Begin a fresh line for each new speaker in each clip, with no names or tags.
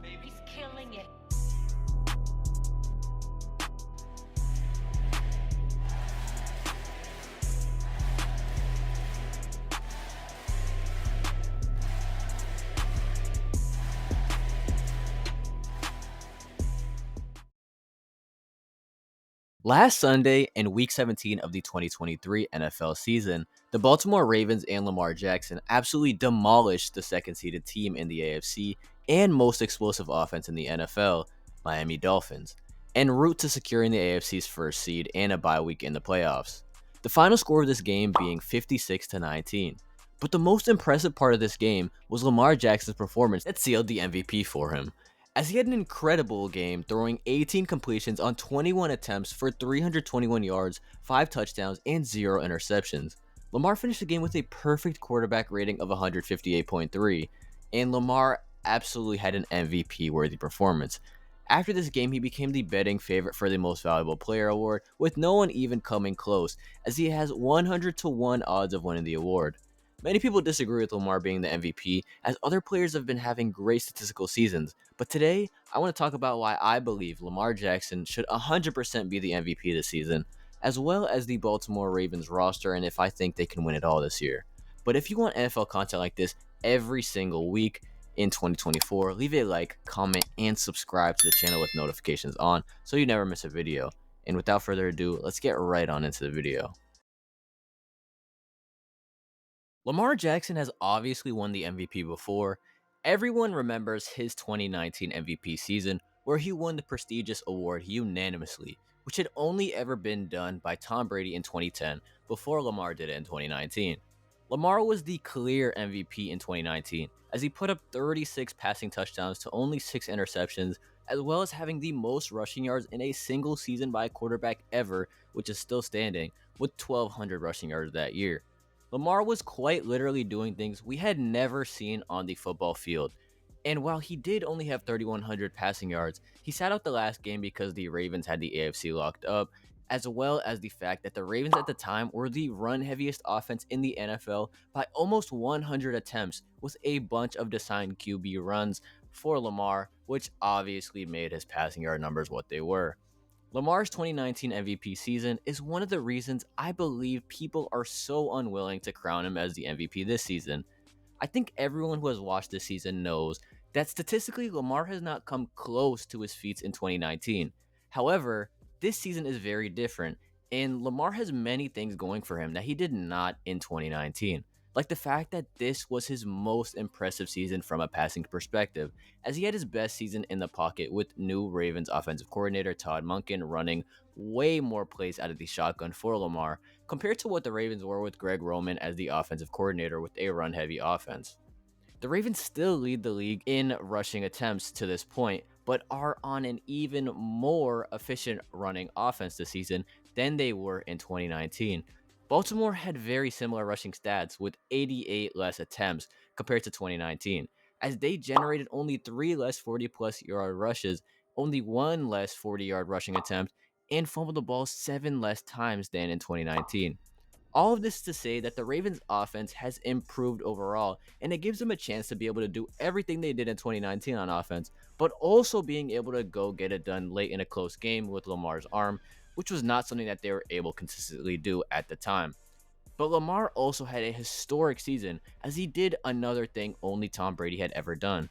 Baby's killing it.
Last Sunday, in Week 17 of the 2023 NFL season, the Baltimore Ravens and Lamar Jackson absolutely demolished the second-seeded team in the AFC and most explosive offense in the NFL, Miami Dolphins, en route to securing the AFC's first seed and a bye week in the playoffs. The final score of this game being 56-19. But the most impressive part of this game was Lamar Jackson's performance that sealed the MVP for him, as he had an incredible game, throwing 18 completions on 21 attempts for 321 yards, 5 touchdowns, and 0 interceptions. Lamar finished the game with a perfect quarterback rating of 158.3, and Lamar absolutely had an MVP-worthy performance. After this game, he became the betting favorite for the Most Valuable Player award, with no one even coming close, as he has 100-1 odds of winning the award. Many people disagree with Lamar being the MVP, as other players have been having great statistical seasons, but today, I want to talk about why I believe Lamar Jackson should 100% be the MVP this season, as well as the Baltimore Ravens roster, and if I think they can win it all this year. But if you want NFL content like this every single week in 2024, leave a like, comment, and subscribe to the channel with notifications on so you never miss a video. And without further ado, let's get right on into the video. Lamar Jackson has obviously won the MVP before. Everyone remembers his 2019 MVP season, where he won the prestigious award unanimously, which had only ever been done by Tom Brady in 2010 before Lamar did it in 2019. Lamar was the clear MVP in 2019, as he put up 36 passing touchdowns to only 6 interceptions, as well as having the most rushing yards in a single season by a quarterback ever, which is still standing, with 1,200 rushing yards that year. Lamar was quite literally doing things we had never seen on the football field. And while he did only have 3,100 passing yards, he sat out the last game because the Ravens had the AFC locked up, as well as the fact that the Ravens at the time were the run-heaviest offense in the NFL by almost 100 attempts, with a bunch of designed QB runs for Lamar, which obviously made his passing yard numbers what they were. Lamar's 2019 MVP season is one of the reasons I believe people are so unwilling to crown him as the MVP this season. I think everyone who has watched this season knows that statistically Lamar has not come close to his feats in 2019. However, this season is very different, and Lamar has many things going for him that he did not in 2019. Like the fact that this was his most impressive season from a passing perspective, as he had his best season in the pocket with new Ravens offensive coordinator Todd Monken running way more plays out of the shotgun for Lamar compared to what the Ravens were with Greg Roman as the offensive coordinator with a run-heavy offense. The Ravens still lead the league in rushing attempts to this point, but are on an even more efficient running offense this season than they were in 2019. Baltimore had very similar rushing stats with 88 less attempts compared to 2019, as they generated only 3 less 40-plus yard rushes, only 1 less 40-yard rushing attempt, and fumbled the ball 7 less times than in 2019. All of this to say that the Ravens offense has improved overall, and it gives them a chance to be able to do everything they did in 2019 on offense, but also being able to go get it done late in a close game with Lamar's arm, which was not something that they were able to consistently do at the time. But Lamar also had a historic season, as he did another thing only Tom Brady had ever done,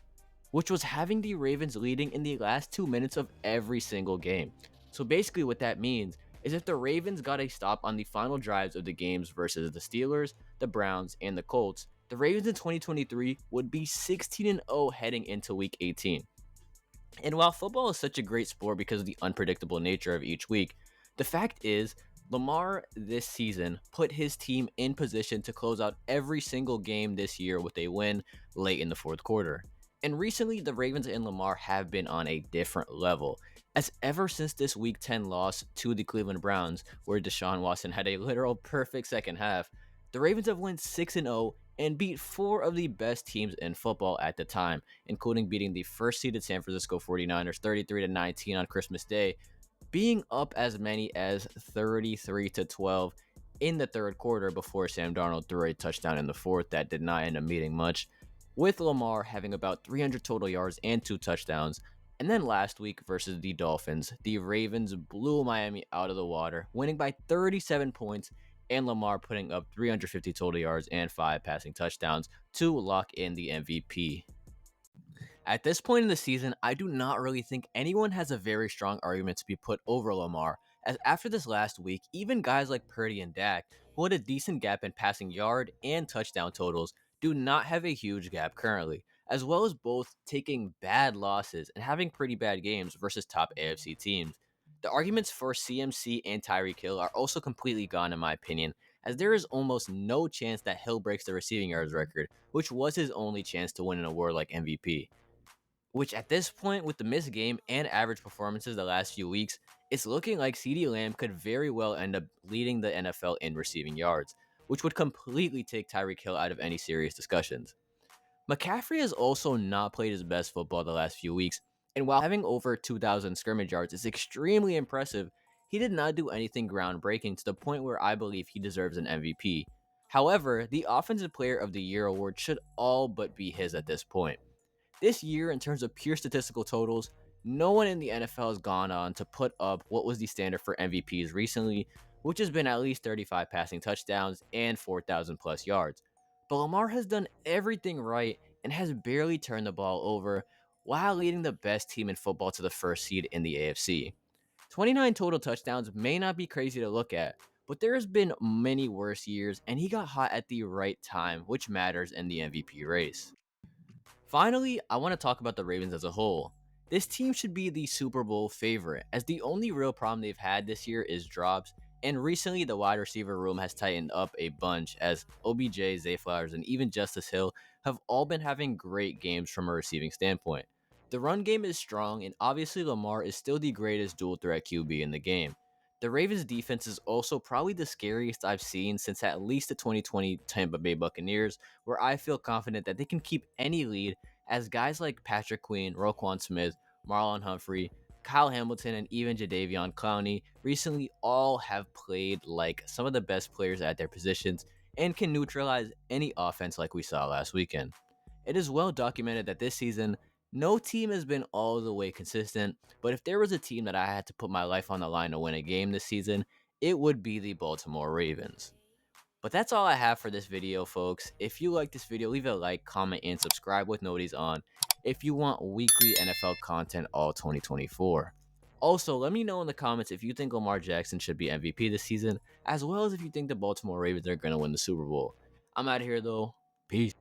which was having the Ravens leading in the last 2 minutes of every single game. So basically what that means is if the Ravens got a stop on the final drives of the games versus the Steelers, the Browns, and the Colts, the Ravens in 2023 would be 16-0 heading into Week 18. And while football is such a great sport because of the unpredictable nature of each week, the fact is Lamar this season put his team in position to close out every single game this year with a win late in the fourth quarter. And recently, the Ravens and Lamar have been on a different level, as ever since this Week 10 loss to the Cleveland Browns, where Deshaun Watson had a literal perfect second half, the Ravens have won 6-0 and beat 4 of the best teams in football at the time, including beating the first-seeded San Francisco 49ers 33-19 on Christmas Day, being up as many as 33-12, in the third quarter before Sam Darnold threw a touchdown in the fourth that did not end up meaning much, with Lamar having about 300 total yards and 2 touchdowns. And then last week versus the Dolphins, the Ravens blew Miami out of the water, winning by 37 points, and Lamar putting up 350 total yards and 5 passing touchdowns to lock in the MVP. At this point in the season, I do not really think anyone has a very strong argument to be put over Lamar, as after this last week, even guys like Purdy and Dak, who had a decent gap in passing yard and touchdown totals, do not have a huge gap currently, as well as both taking bad losses and having pretty bad games versus top AFC teams. The arguments for CMC and Tyreek Hill are also completely gone in my opinion, as there is almost no chance that Hill breaks the receiving yards record, which was his only chance to win an award like MVP. Which at this point, with the missed game and average performances the last few weeks, it's looking like CeeDee Lamb could very well end up leading the NFL in receiving yards, which would completely take Tyreek Hill out of any serious discussions. McCaffrey has also not played his best football the last few weeks, and while having over 2,000 scrimmage yards is extremely impressive, he did not do anything groundbreaking to the point where I believe he deserves an MVP. However, the Offensive Player of the Year award should all but be his at this point. This year, in terms of pure statistical totals, no one in the NFL has gone on to put up what was the standard for MVPs recently, which has been at least 35 passing touchdowns and 4,000 plus yards. But Lamar has done everything right and has barely turned the ball over while leading the best team in football to the first seed in the AFC. 29 total touchdowns may not be crazy to look at, but there has been many worse years and he got hot at the right time, which matters in the MVP race. Finally, I want to talk about the Ravens as a whole. This team should be the Super Bowl favorite, as the only real problem they've had this year is drops, and recently the wide receiver room has tightened up a bunch, as OBJ, Zay Flowers, and even Justice Hill have all been having great games from a receiving standpoint. The run game is strong, and obviously Lamar is still the greatest dual threat QB in the game. The Ravens defense is also probably the scariest I've seen since at least the 2020 Tampa Bay Buccaneers, where I feel confident that they can keep any lead as guys like Patrick Queen, Roquan Smith, Marlon Humphrey, Kyle Hamilton, and even Jadeveon Clowney recently all have played like some of the best players at their positions and can neutralize any offense like we saw last weekend. It is well documented that this season, no team has been all the way consistent, but if there was a team that I had to put my life on the line to win a game this season, it would be the Baltimore Ravens. But that's all I have for this video, folks. If you like this video, leave a like, comment, and subscribe with noties on if you want weekly NFL content all 2024. Also, let me know in the comments if you think Lamar Jackson should be MVP this season, as well as if you think the Baltimore Ravens are going to win the Super Bowl. I'm out of here, though. Peace.